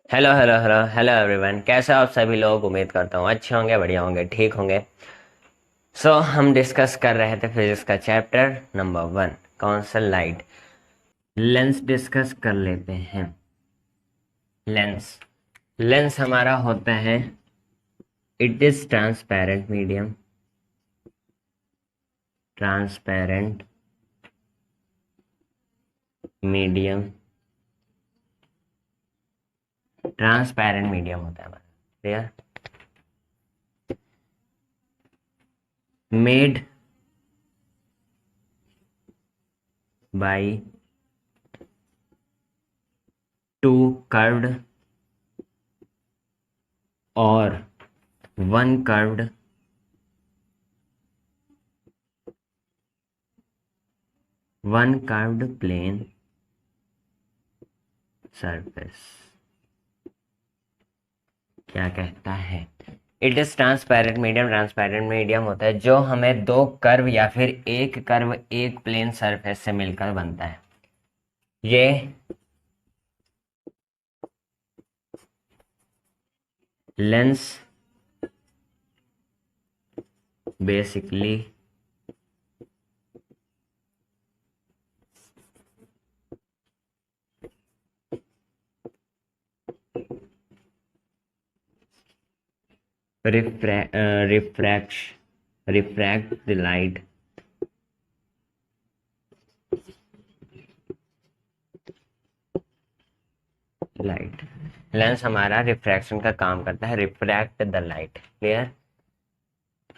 Hello hello hello hello everyone, कैसे हो आप सभी लोग। उम्मीद करता हूँ अच्छे होंगे, बढ़िया होंगे, ठीक होंगे। हम डिस्कस कर रहे थे फिजिक्स का चैप्टर नंबर 1, कौन सा, लाइट। लेंस डिस्कस कर लेते हैं। लेंस लेंस हमारा होता है, it is transparent medium. Transparent medium. Transparent medium होता है हमारा। Clear. Made by two curved और वन कर्व्ड प्लेन सरफेस। क्या कहता है? It is transparent medium. Transparent medium होता है जो हमें दो कर्व या फिर एक कर्व एक प्लेन सरफेस से मिलकर बनता है। ये lens basically refract the light lens हमारा रिफ्रैक्शन का काम करता है, रिफ्रैक्ट द लाइट। क्लियर।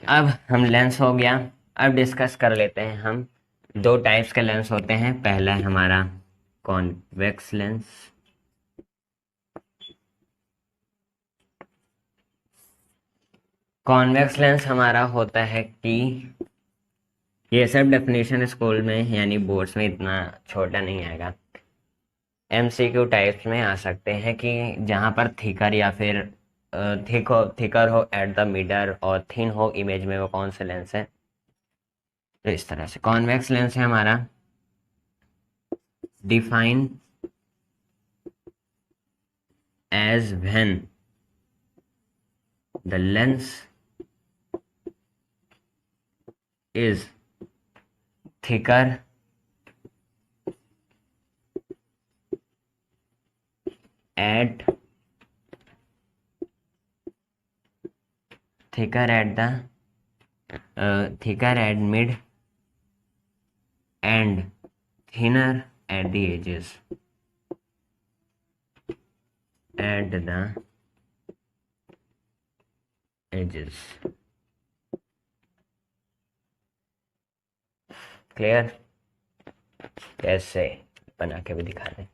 अब हम लेंस हो गया। अब डिस्कस कर लेते हैं हम। दो टाइप्स के लेंस होते हैं। पहला है हमारा कॉन्वेक्स लेंस। कॉन्वेक्स लेंस हमारा होता है कि ये सब डेफिनेशन स्कूल में यानी बोर्ड्स में इतना छोटा नहीं आएगा। एमसीक्यू टाइप्स में आ सकते हैं कि जहाँ पर थिकर या फिर थिकर हो एट द मिडल और थिन हो इमेज में, वो कौन से लेंस है। तो इस तरह से कॉन्वेक्स लेंस है हमारा। Define as when the lens is thicker at thicker at mid and thinner at the edges. At the edges. Clear. कैसे बना के भी दिखा दें।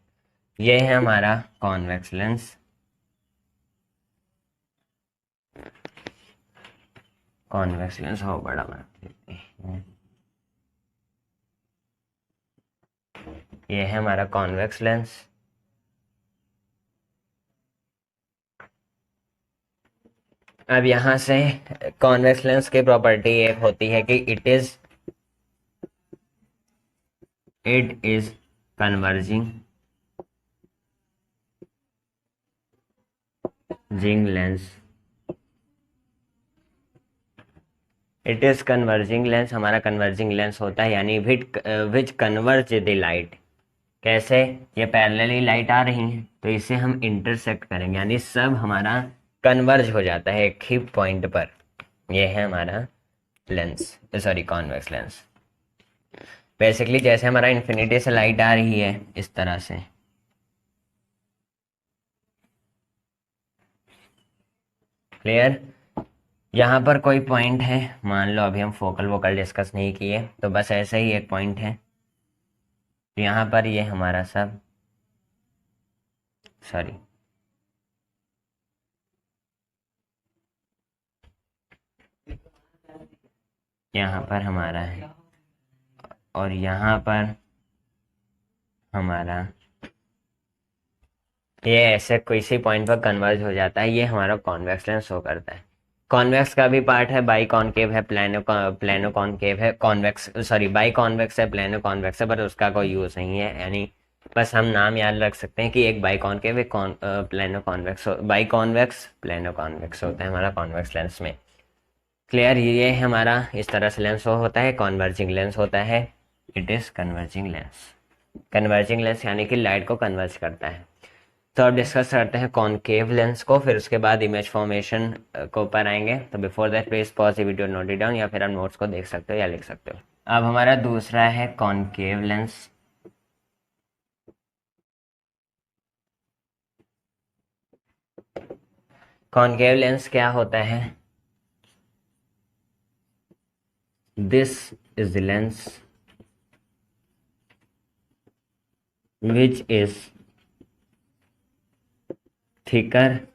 ये है हमारा कॉन्वेक्स लेंस। कॉन्वेक्स लेंस हो बड़ा बना देते हैं। ये है हमारा कॉन्वेक्स लेंस। अब यहां से कॉन्वेक्स लेंस की प्रॉपर्टी एक होती है कि it is converging lens. It is converging lens हमारा कन्वर्जिंग लेंस होता है, यानी विच कन्वर्ज द लाइट। कैसे? ये पैरेलली लाइट आ रही है तो इसे हम इंटरसेक्ट करेंगे, यानी सब हमारा कन्वर्ज हो जाता है एक ही पॉइंट पर। ये है हमारा lens, sorry convex lens. Basically जैसे हमारा इन्फिनिटी से लाइट आ रही है इस तरह से। क्लियर। यहाँ पर कोई पॉइंट है, मान लो अभी हम फोकल वोकल डिस्कस नहीं किए तो बस ऐसे ही एक पॉइंट है। तो यहाँ पर ये हमारा सब, सॉरी, यहाँ पर हमारा है और यहाँ पर हमारा ये ऐसे किसी पॉइंट पर कन्वर्ज हो जाता है। ये हमारा कॉन्वेक्स लेंस शो करता है। कॉन्वेक्स का भी पार्ट है, बाई कॉनकेव है, प्लेनो कॉनकेव है। कॉन्वेक्स, सॉरी, बाई कॉन्वेक्स है, प्लेनो कॉन्वेक्स है, पर उसका कोई यूज नहीं है, यानी बस हम नाम याद रख सकते हैं कि एक बाई कॉनकेव, एक plano convex, by convex plano convex होता है हमारा कॉन्वेक्स लेंस में। क्लियर? ये हमारा इस तरह से लेंस होता है, कॉन्वर्जिंग लेंस होता है। It is converging lens. Converging lens यानी कि लाइट को कन्वर्ज करता है। तो अब डिस्कस करते हैं कॉनकेव लेंस को, फिर उसके बाद इमेज फॉर्मेशन को ऊपर आएंगे। तो before that please pause the video, note it down, या फिर आप नोट्स को देख सकते हो या लिख सकते हो। अब हमारा दूसरा है कॉनकेव लेंस। कॉनकेव लेंस क्या होता है? This is the lens which is thicker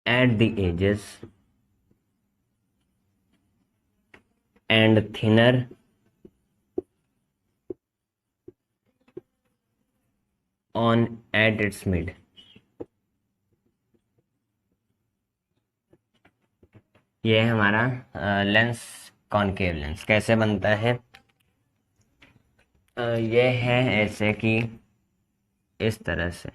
at the edges and thinner on at its mid। ये है हमारा लेंस, कॉनकेव लेंस कैसे बनता है? ये है ऐसे कि इस तरह से,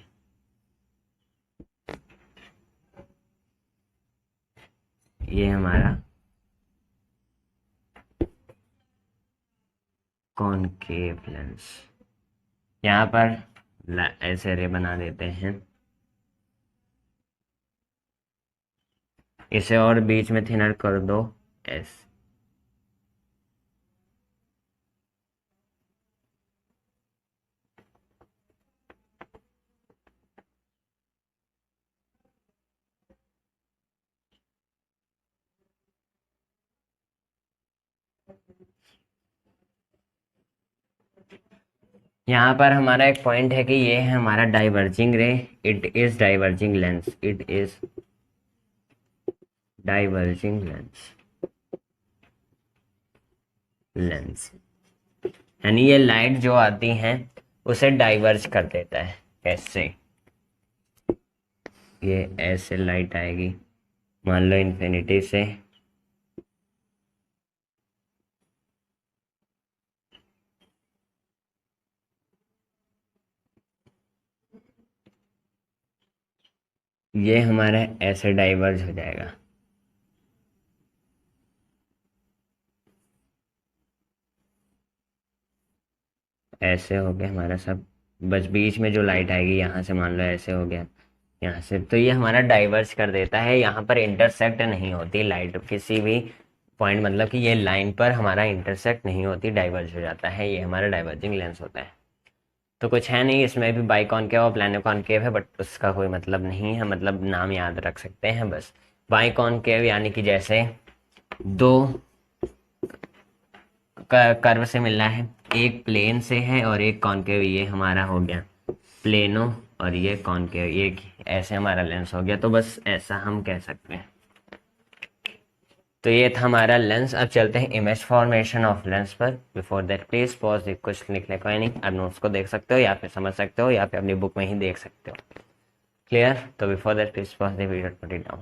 ये हमारा कॉनकेव लेंस। यहाँ पर ऐसे रे बना देते हैं, इसे और बीच में थिनर कर दो ऐसे। यहाँ पर हमारा एक पॉइंट है कि ये है हमारा डाइवर्जिंग रे। It is diverging lens, it is diverging lens यानी ये लाइट जो आती है उसे डाइवर्ज कर देता है। कैसे? ये ऐसे लाइट आएगी, मान लो इन्फिनिटी से, ये हमारा ऐसे डाइवर्ज हो जाएगा। ऐसे हो गया हमारा सब, बस बीच में जो लाइट आएगी यहाँ से, मान लो ऐसे हो गया यहाँ से, तो ये हमारा डाइवर्ज कर देता है। यहाँ पर इंटरसेक्ट नहीं होती लाइट किसी भी पॉइंट, मतलब कि ये लाइन पर हमारा इंटरसेक्ट नहीं होती, डाइवर्ज हो जाता है। ये हमारा डाइवर्जिंग लेंस होता है। तो कुछ है नहीं इसमें भी, बाई कॉनकेव और प्लेनो कॉनकेव है, बट उसका कोई मतलब नहीं है, मतलब नाम याद रख सकते हैं बस। बाई कॉनकेव यानी कि जैसे दो कर्व से मिल रहा है, एक प्लेन से है और एक कॉनकेव, ये हमारा हो गया प्लेनो और ये कॉनकेव, ये ऐसे हमारा लेंस हो गया। तो बस ऐसा हम कह सकते हैं। तो ये था हमारा लेंस। अब चलते हैं इमेज फॉर्मेशन ऑफ लेंस पर। बिफोर दैट प्लीज पॉज, कुछ लिखने को है नहीं, आप नोट्स को देख सकते हो या फिर समझ सकते हो या फिर अपनी बुक में ही देख सकते हो। क्लियर? तो before that please pause the video, put it down.